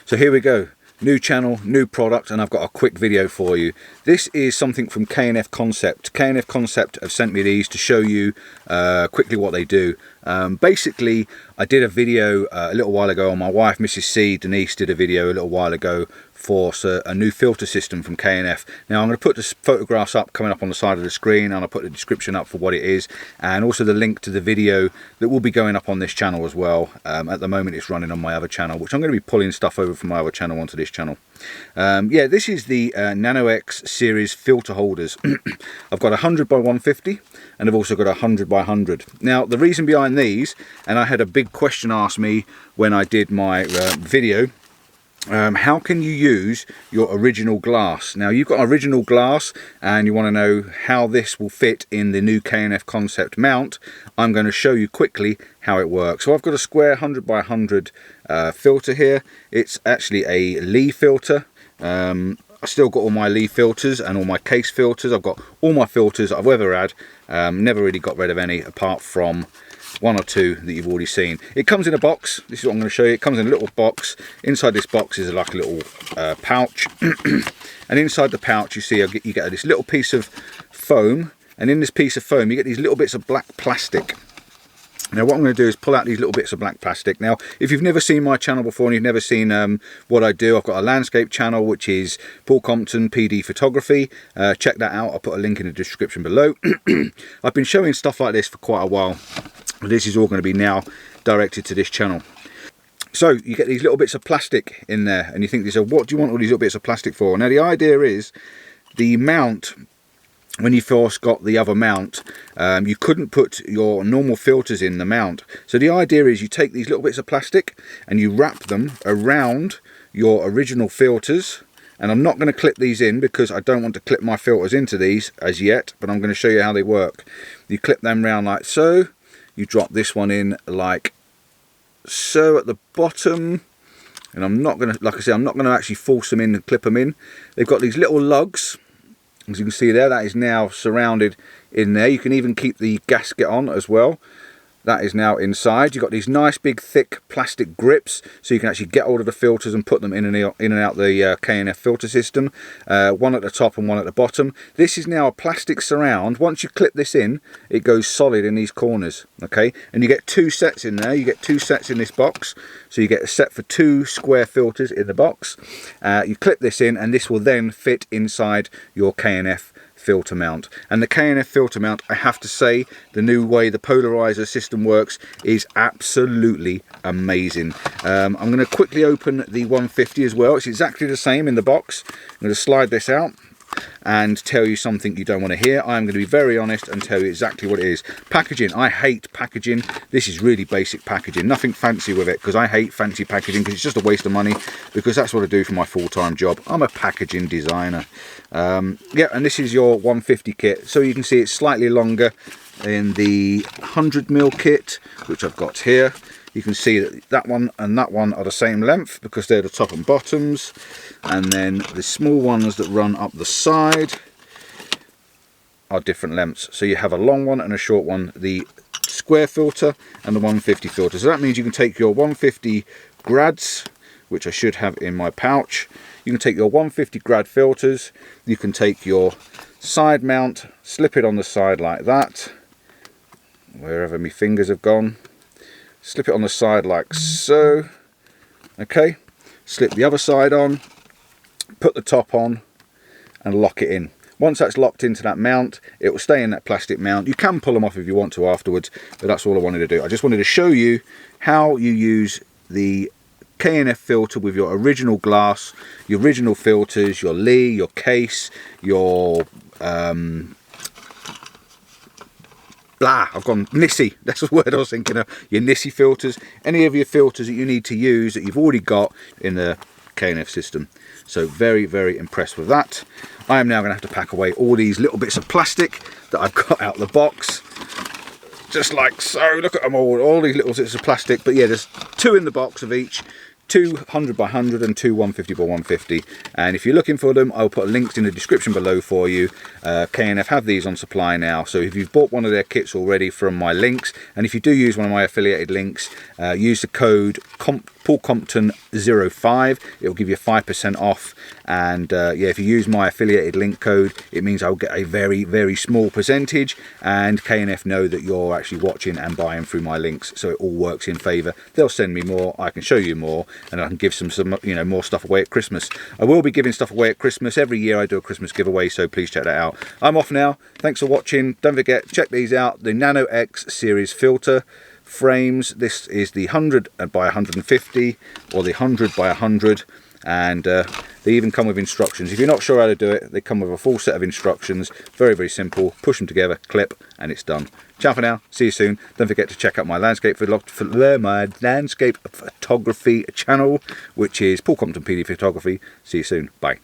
So here we go, new channel, new product, and I've got a quick video for you. This is something from K&F Concept. K&F Concept have sent me these to show you quickly what they do. Basically, I did a video a little while ago, and my wife, Mrs. C, Denise, did a video a little while ago for a new filter system from K&F. Now I'm going to put the photographs up, coming up on the side of the screen, and I'll put the description up for what it is, and also the link to the video that will be going up on this channel as well. At the moment it's running on my other channel, which I'm going to be pulling stuff over from my other channel onto this channel. Yeah, this is the NANO-X series filter holders. I've got 100 by 150, and I've also got 100 by 100. Now the reason behind these, and I had a big question asked me when I did my video, how can you use your original glass? Now you've got original glass and you want to know how this will fit in the new K&F Concept mount. I'm going to show you quickly how it works. So I've got a square 100 by 100 filter here. It's actually a Lee filter. I still got all my Lee filters and all my case filters. I've got all my filters I've ever had. Never really got rid of any apart from one or two that you've already seen. It comes in a box. This is what I'm going to show you. It comes in a little box. Inside this box is like a little pouch, and inside the pouch you see you get this little piece of foam, and in this piece of foam you get these little bits of black plastic. Now what I'm going to do is pull out these little bits of black plastic. Now if you've never seen my channel before and you've never seen what I do, I've got a landscape channel which is Paul Compton PD Photography. Check that out. I'll put a link in the description below. I've been showing stuff like this for quite a while. This is all going to be now directed to this channel. So you get these little bits of plastic in there, and you think, so what do you want all these little bits of plastic for? Now the idea is the mount, when you first got the other mount, you couldn't put your normal filters in the mount. So the idea is you take these little bits of plastic and you wrap them around your original filters. And I'm not going to clip these in because I don't want to clip my filters into these as yet, but I'm going to show you how they work. You clip them round like so. You drop this one in like so at the bottom, and I'm not going to, like I said, I'm not going to actually force them in and clip them in. They've got these little lugs, as you can see there. That is now surrounded in there. You can even keep the gasket on as well. That is now inside. You've got these nice big thick plastic grips, so you can actually get hold of the filters and put them in and out the K&F filter system. One at the top and one at the bottom. This is now a plastic surround. Once you clip this in, it goes solid in these corners. Okay, and you get two sets in there. You get two sets in this box, so you get a set for two square filters in the box. You clip this in, and this will then fit inside your K&F filter mount. And the K&F filter mount, I have to say, the new way the Polarizer system works is absolutely amazing. I'm going to quickly open the 150 as well. It's exactly the same in the box. I'm going to slide this out and tell you something you don't want to hear. I'm going to be very honest and tell you exactly what it is. Packaging, I hate packaging. This is really basic packaging, nothing fancy with it, because I hate fancy packaging because it's just a waste of money, because that's what I do for my full-time job. I'm a packaging designer. Yeah, and this is your 150 kit, so you can see it's slightly longer in the 100mm kit, which I've got here. You can see that that one and that one are the same length because they're the top and bottoms, and then the small ones that run up the side are different lengths. So you have a long one and a short one, the square filter and the 150 filter. So that means you can take your 150 grads, which I should have in my pouch. You can take your 150 grad filters, you can take your side mount, slip it on the side like that, wherever my fingers have gone. Slip it on the side like so. Okay, slip the other side on, put the top on, and lock it in. Once that's locked into that mount, it will stay in that plastic mount. You can pull them off if you want to afterwards, but that's all I wanted to do. I just wanted to show you how you use the K&F filter with your original glass, your original filters, your Lee, your case, your I've gone Nissi, that's the word I was thinking of. Your Nissi filters, any of your filters that you need to use that you've already got in the K&F system. So very, very impressed with that. I am now going to have to pack away all these little bits of plastic that I've got out of the box. Just like so, look at them all these little bits of plastic. But yeah, there's two in the box of each. 200 by 100 and 150 by 150, and if you're looking for them, I'll put links in the description below for you. K&F have these on supply now, so if you've bought one of their kits already from my links, and if you do use one of my affiliated links, use the code PaulCompton05. It'll give you 5% off, and yeah, if you use my affiliated link code, it means I'll get a very small percentage, and K&F know that you're actually watching and buying through my links, so it all works in favour. They'll send me more, I can show you more, and I can give some you know, more stuff away at Christmas. I will be giving stuff away at Christmas. Every year I do a Christmas giveaway, so please check that out. I'm off now. Thanks for watching. Don't forget, check these out, the NANO-X series filter frames. This is the 100 by 150 or the 100 by 100, and they even come with instructions. If you're not sure how to do it, they come with a full set of instructions. Very simple. Push them together, clip, and it's done. Ciao for now. See you soon. Don't forget to check out my landscape photography channel, which is Paul Compton PD Photography. See you soon. Bye.